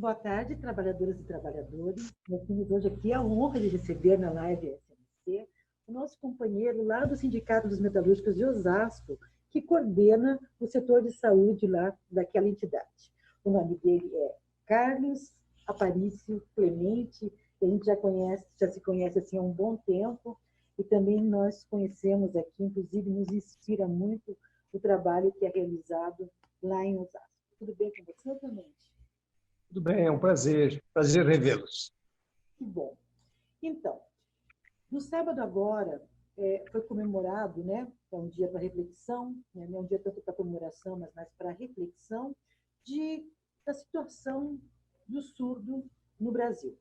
boa tarde, trabalhadoras e trabalhadores. Nós temos hoje aqui a honra de receber na live SMC o nosso companheiro lá do Sindicato dos Metalúrgicos de Osasco, que coordena o setor de saúde lá daquela entidade. O nome dele é Carlos Aparício Clemente, que a gente já se conhece assim há um bom tempo, e também nós conhecemos aqui, inclusive nos inspira muito o trabalho que é realizado lá em Osasco. Tudo bem com você, Clemente? Tudo bem, é um prazer revê-los. Que bom. Então, no sábado agora, foi comemorado, né? É um dia para reflexão, né? Não é um dia tanto para comemoração, mas mais para reflexão da situação do surdo no Brasil.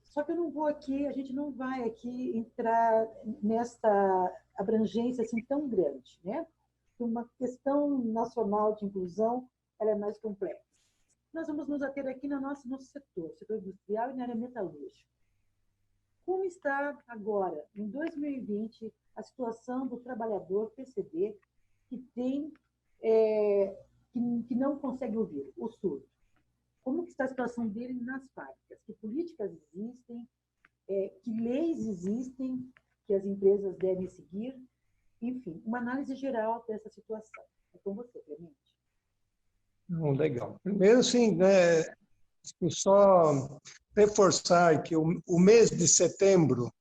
Só que eu não vou aqui, a gente não vai aqui entrar nessa abrangência assim tão grande, né? Uma questão nacional de inclusão, ela é mais complexa. Nós vamos nos ater aqui no nosso setor industrial e na área metalúrgica. Como está agora, em 2020, a situação do trabalhador PCD que não consegue ouvir, o surdo? Como que está a situação dele nas fábricas? Que políticas existem? Que leis existem que as empresas devem seguir? Enfim, uma análise geral dessa situação. É com você, Clemente. Legal. Primeiro, sim, só reforçar que o mês de setembro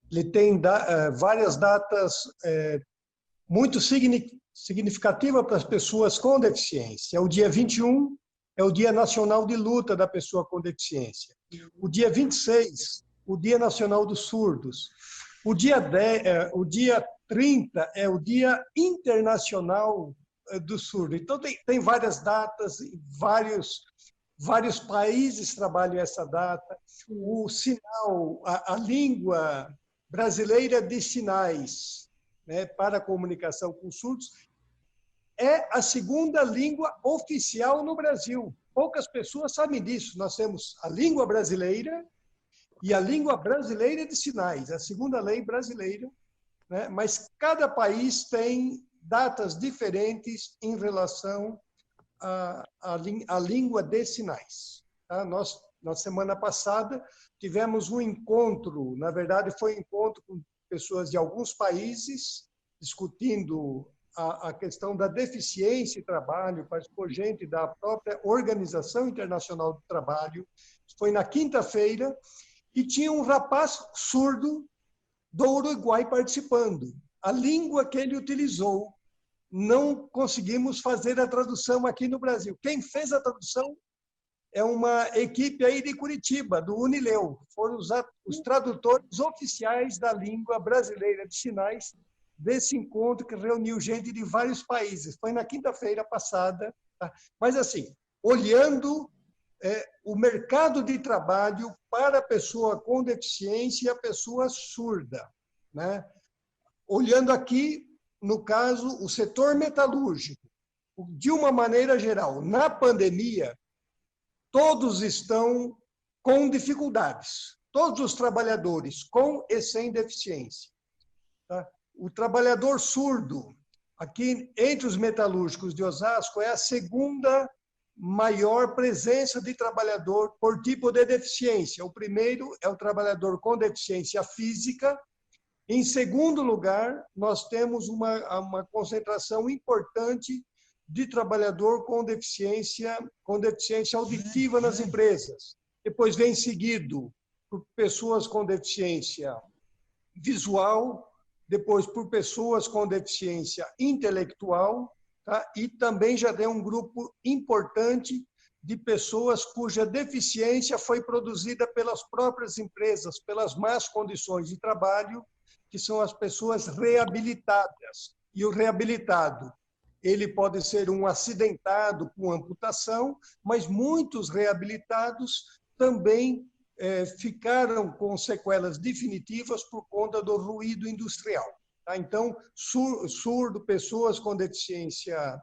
ele tem várias datas muito significativas para as pessoas com deficiência. O dia 21 é o Dia Nacional de Luta da Pessoa com Deficiência. O dia 26, o Dia Nacional dos Surdos. O dia 30 é o Dia Internacional do Surdo. Então, tem várias datas, vários países trabalham essa data. O sinal, a língua brasileira de sinais, né, para a comunicação com surdos, é a segunda língua oficial no Brasil. Poucas pessoas sabem disso. Nós temos a língua brasileira e a língua brasileira de sinais, a segunda lei brasileira, né? Mas cada país tem datas diferentes em relação à língua de sinais. Tá? Nós, na semana passada, tivemos um encontro, na verdade foi um encontro com pessoas de alguns países, discutindo a questão da deficiência e trabalho, participou gente da própria Organização Internacional do Trabalho. Foi na quinta-feira, e tinha um rapaz surdo do Uruguai participando. A língua que ele utilizou, não conseguimos fazer a tradução aqui no Brasil. Quem fez a tradução é uma equipe aí de Curitiba, do Unileu. Foram os tradutores oficiais da língua brasileira de sinais desse encontro que reuniu gente de vários países. Foi na quinta-feira passada. Tá? Mas, assim, olhando o mercado de trabalho para a pessoa com deficiência e a pessoa surda, né? Olhando aqui, no caso, o setor metalúrgico, de uma maneira geral, na pandemia, todos estão com dificuldades, todos os trabalhadores, com e sem deficiência. Tá? O trabalhador surdo, aqui entre os metalúrgicos de Osasco, é a segunda maior presença de trabalhador por tipo de deficiência. O primeiro é o trabalhador com deficiência física. Em segundo lugar, nós temos uma concentração importante de trabalhador com deficiência auditiva nas empresas. Depois vem seguido por pessoas com deficiência visual, depois por pessoas com deficiência intelectual, tá? E também já tem um grupo importante de pessoas cuja deficiência foi produzida pelas próprias empresas, pelas más condições de trabalho, que são as pessoas reabilitadas. E o reabilitado, ele pode ser um acidentado com amputação, mas muitos reabilitados também ficaram com sequelas definitivas por conta do ruído industrial. Tá? Então, surdo, pessoas com deficiência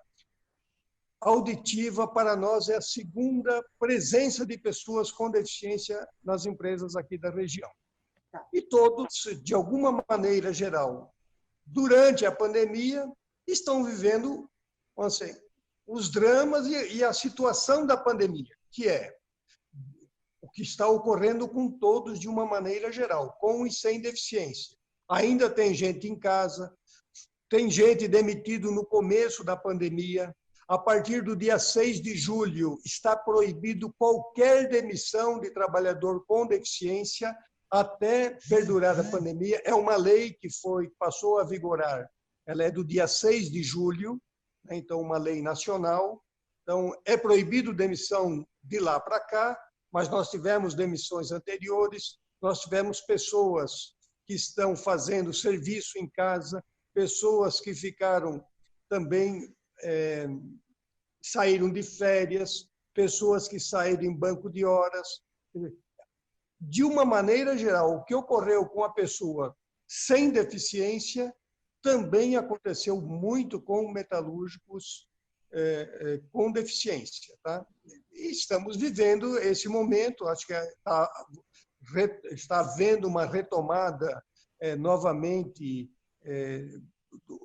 auditiva, para nós, é a segunda presença de pessoas com deficiência nas empresas aqui da região. E todos, de alguma maneira geral, durante a pandemia, estão vivendo, assim, os dramas e a situação da pandemia. que é o que está ocorrendo com todos de uma maneira geral, com e sem deficiência. Ainda tem gente em casa, tem gente demitido no começo da pandemia. A partir do dia 6 de julho, está proibido qualquer demissão de trabalhador com deficiência até perdurar a pandemia. É uma lei que passou a vigorar. Ela é do dia 6 de julho, né? Então, uma lei nacional. Então, é proibido demissão de lá para cá, mas nós tivemos demissões anteriores, nós tivemos pessoas que estão fazendo serviço em casa, pessoas que ficaram também, saíram de férias, pessoas que saíram em banco de horas. De uma maneira geral, o que ocorreu com a pessoa sem deficiência também aconteceu muito com metalúrgicos com deficiência. Tá? E estamos vivendo esse momento, acho que está havendo uma retomada novamente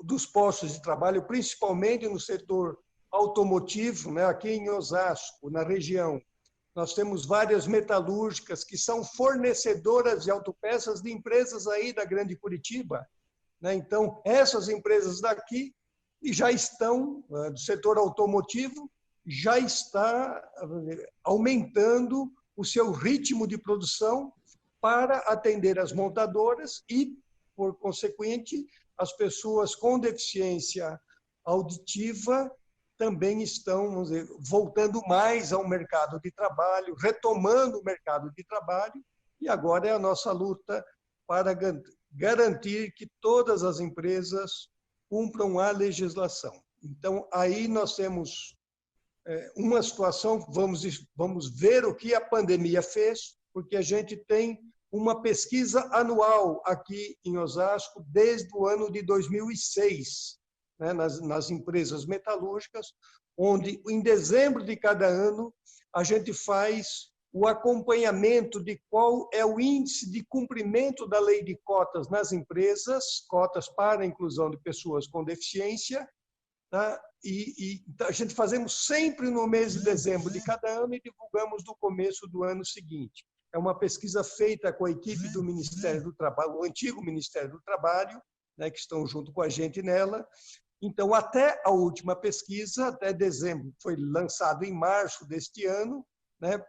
dos postos de trabalho, principalmente no setor automotivo, né? Aqui em Osasco, na região. Nós temos várias metalúrgicas que são fornecedoras de autopeças de empresas aí da Grande Curitiba, né? Então, essas empresas daqui já estão, do setor automotivo, já está aumentando o seu ritmo de produção para atender as montadoras e, por consequente, as pessoas com deficiência auditiva também estão, vamos dizer, voltando mais ao mercado de trabalho, retomando o mercado de trabalho, e agora é a nossa luta para garantir que todas as empresas cumpram a legislação. Então, aí nós temos uma situação, vamos ver o que a pandemia fez, porque a gente tem uma pesquisa anual aqui em Osasco desde o ano de 2006, né, nas empresas metalúrgicas, onde em dezembro de cada ano a gente faz o acompanhamento de qual é o índice de cumprimento da lei de cotas nas empresas, cotas para a inclusão de pessoas com deficiência, tá? E a gente fazemos sempre no mês de dezembro de cada ano e divulgamos no começo do ano seguinte. É uma pesquisa feita com a equipe do Ministério do Trabalho, o antigo Ministério do Trabalho, né, que estão junto com a gente nela. Então, até a última pesquisa, até dezembro, foi lançado em março deste ano, né,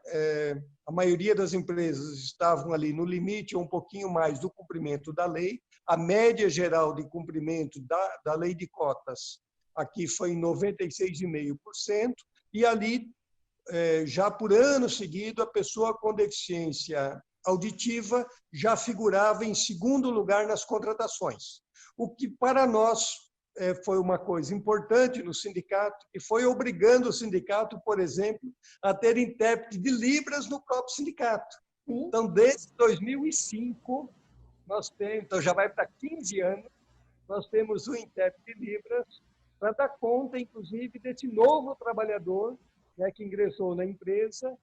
a maioria das empresas estavam ali no limite ou um pouquinho mais do cumprimento da lei. A média geral de cumprimento da lei de cotas aqui foi em 96,5%, e ali, já por ano seguido, a pessoa com deficiência auditiva já figurava em segundo lugar nas contratações. O que, para nós, foi uma coisa importante no sindicato, e foi obrigando o sindicato, por exemplo, a ter intérprete de Libras no próprio sindicato. Sim. Então, desde 2005, nós temos, então já vai para 15 anos, nós temos um intérprete de Libras para dar conta, inclusive, desse novo trabalhador, né, que ingressou na empresa,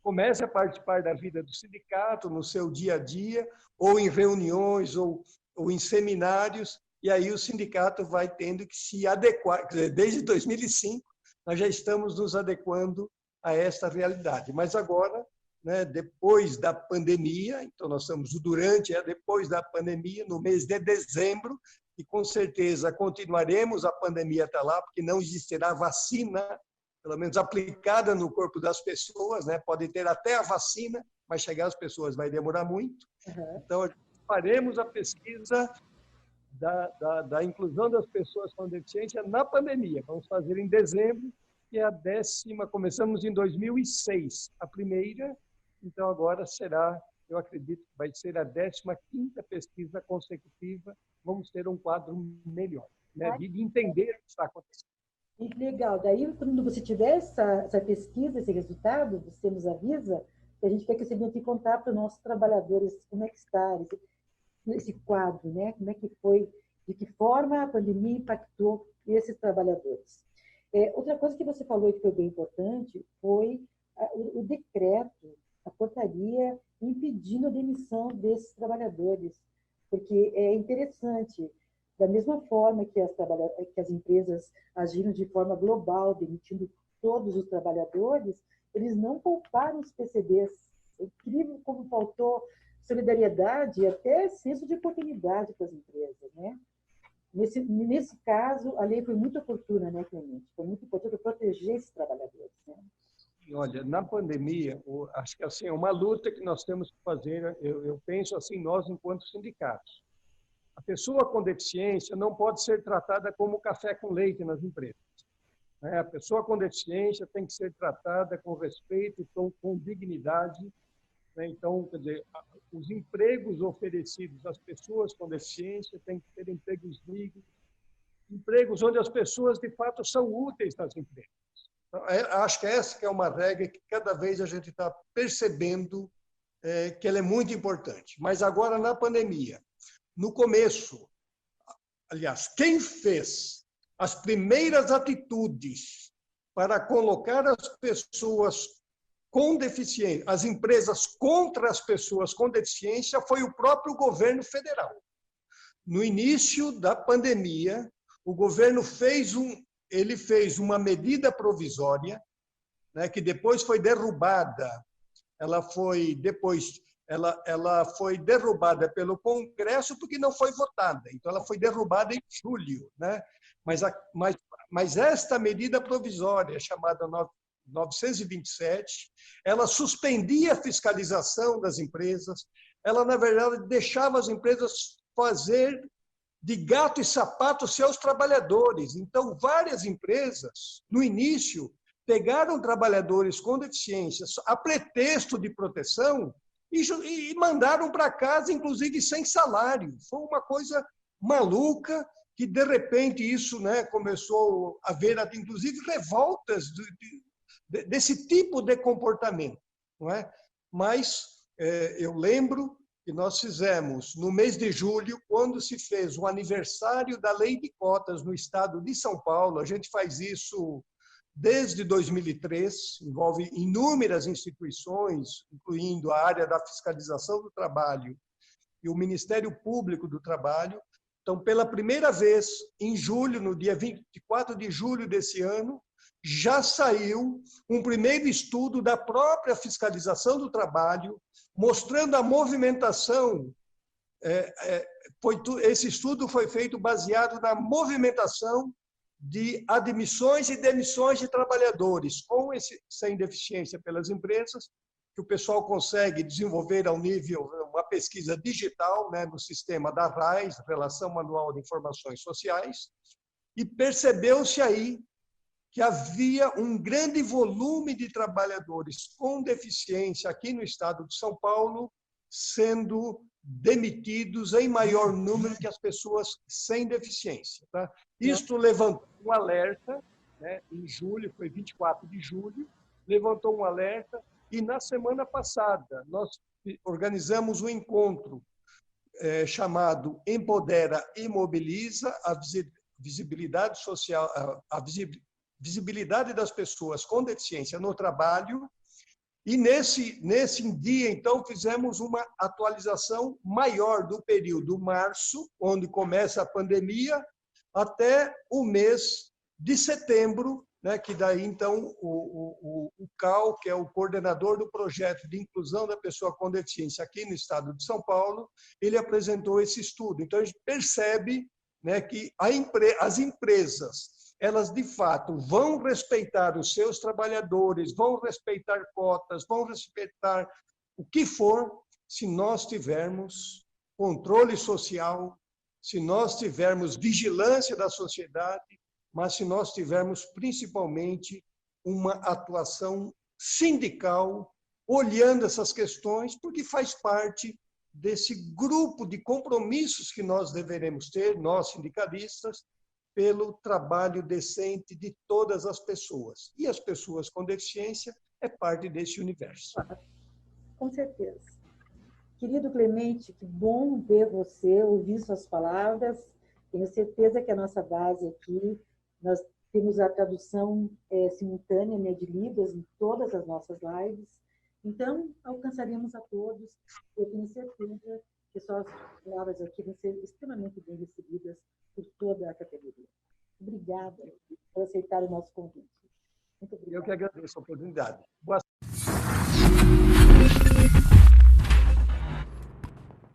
começa a participar da vida do sindicato, no seu dia a dia, ou em reuniões, ou em seminários, e aí o sindicato vai tendo que se adequar. Quer dizer, desde 2005, nós já estamos nos adequando a esta realidade. Mas agora, né, depois da pandemia, então nós estamos durante, depois da pandemia, no mês de dezembro, e com certeza continuaremos a pandemia até lá, porque não existirá vacina, pelo menos aplicada no corpo das pessoas, né? Pode ter até a vacina, mas chegar às pessoas vai demorar muito. Uhum. Então, faremos a pesquisa da inclusão das pessoas com deficiência na pandemia. Vamos fazer em dezembro, e a 10ª, começamos em 2006, a primeira, então agora será, eu acredito que vai ser a 15ª pesquisa consecutiva, vamos ter um quadro melhor, né, de entender o que está acontecendo. E legal, daí quando você tiver essa pesquisa, esse resultado, você nos avisa, que a gente quer que você venha aqui contar para os nossos trabalhadores como é que está esse quadro, né? Como é que foi, de que forma a pandemia impactou esses trabalhadores. Outra coisa que você falou e que foi bem importante foi o decreto, a portaria impedindo a demissão desses trabalhadores, porque é interessante, da mesma forma que as empresas agiram de forma global, demitindo todos os trabalhadores, eles não pouparam os PCDs. É incrível como faltou solidariedade e até senso de oportunidade para as empresas, né? Nesse caso, a lei foi muito oportuna, né, Clemente? Foi muito importante proteger esses trabalhadores, né? Olha, na pandemia, acho que assim, é uma luta que nós temos que fazer, eu penso assim, nós enquanto sindicatos. A pessoa com deficiência não pode ser tratada como café com leite nas empresas, né? A pessoa com deficiência tem que ser tratada com respeito e com dignidade, né? Então, quer dizer, os empregos oferecidos às pessoas com deficiência têm que ser empregos dignos, empregos onde as pessoas, de fato, são úteis nas empresas. Então, acho que essa que é uma regra que cada vez a gente está percebendo que ela é muito importante. Mas agora, na pandemia, no começo, aliás, quem fez as primeiras atitudes para colocar as pessoas com deficiência, as empresas contra as pessoas com deficiência, foi o próprio governo federal. No início da pandemia, o governo fez uma medida provisória, né, que depois foi derrubada. Ela foi derrubada pelo Congresso porque não foi votada. Então, ela foi derrubada em julho, né? Mas esta medida provisória, chamada 927, ela suspendia a fiscalização das empresas, ela, na verdade, deixava as empresas fazer de gato e sapato seus trabalhadores. Então, várias empresas, no início, pegaram trabalhadores com deficiências a pretexto de proteção e mandaram para casa, inclusive, sem salário. Foi uma coisa maluca que, de repente, isso, né, começou a haver, inclusive, revoltas desse tipo de comportamento, não é? Mas eu lembro que nós fizemos, no mês de julho, quando se fez o aniversário da Lei de Cotas no estado de São Paulo, a gente faz isso desde 2003, envolve inúmeras instituições, incluindo a área da fiscalização do trabalho e o Ministério Público do Trabalho. Então, pela primeira vez, em julho, no dia 24 de julho desse ano, já saiu um primeiro estudo da própria fiscalização do trabalho, mostrando a movimentação. Esse estudo foi feito baseado na movimentação de admissões e demissões de trabalhadores sem deficiência pelas empresas, que o pessoal consegue desenvolver ao nível, uma pesquisa digital, né, no sistema da RAIS, Relação Manual de Informações Sociais, e percebeu-se aí que havia um grande volume de trabalhadores com deficiência aqui no estado de São Paulo sendo demitidos em maior número que as pessoas sem deficiência. Tá? Isto levantou um alerta, né, em julho, foi 24 de julho, levantou um alerta, e na semana passada nós organizamos um encontro chamado Empodera e Mobiliza, a visibilidade social, a visibilidade das pessoas com deficiência no trabalho. E nesse dia, então, fizemos uma atualização maior do período março, onde começa a pandemia, até o mês de setembro, né, que daí, então, o CAL, que é o coordenador do projeto de inclusão da pessoa com deficiência aqui no estado de São Paulo, ele apresentou esse estudo. Então, a gente percebe, né, que as empresas, elas, de fato, vão respeitar os seus trabalhadores, vão respeitar cotas, vão respeitar o que for, se nós tivermos controle social, se nós tivermos vigilância da sociedade, mas se nós tivermos, principalmente, uma atuação sindical, olhando essas questões, porque faz parte desse grupo de compromissos que nós deveremos ter, nós sindicalistas, pelo trabalho decente de todas as pessoas. E as pessoas com deficiência é parte desse universo. Com certeza. Querido Clemente, que bom ver você, ouvir suas palavras. Tenho certeza que a nossa base aqui, nós temos a tradução simultânea, né, de Libras em todas as nossas lives. Então, alcançaremos a todos. Eu tenho certeza que suas palavras aqui vão ser extremamente bem recebidas por toda a categoria. Obrigada por aceitar o nosso convite. Muito obrigada. Eu que agradeço a oportunidade. Boa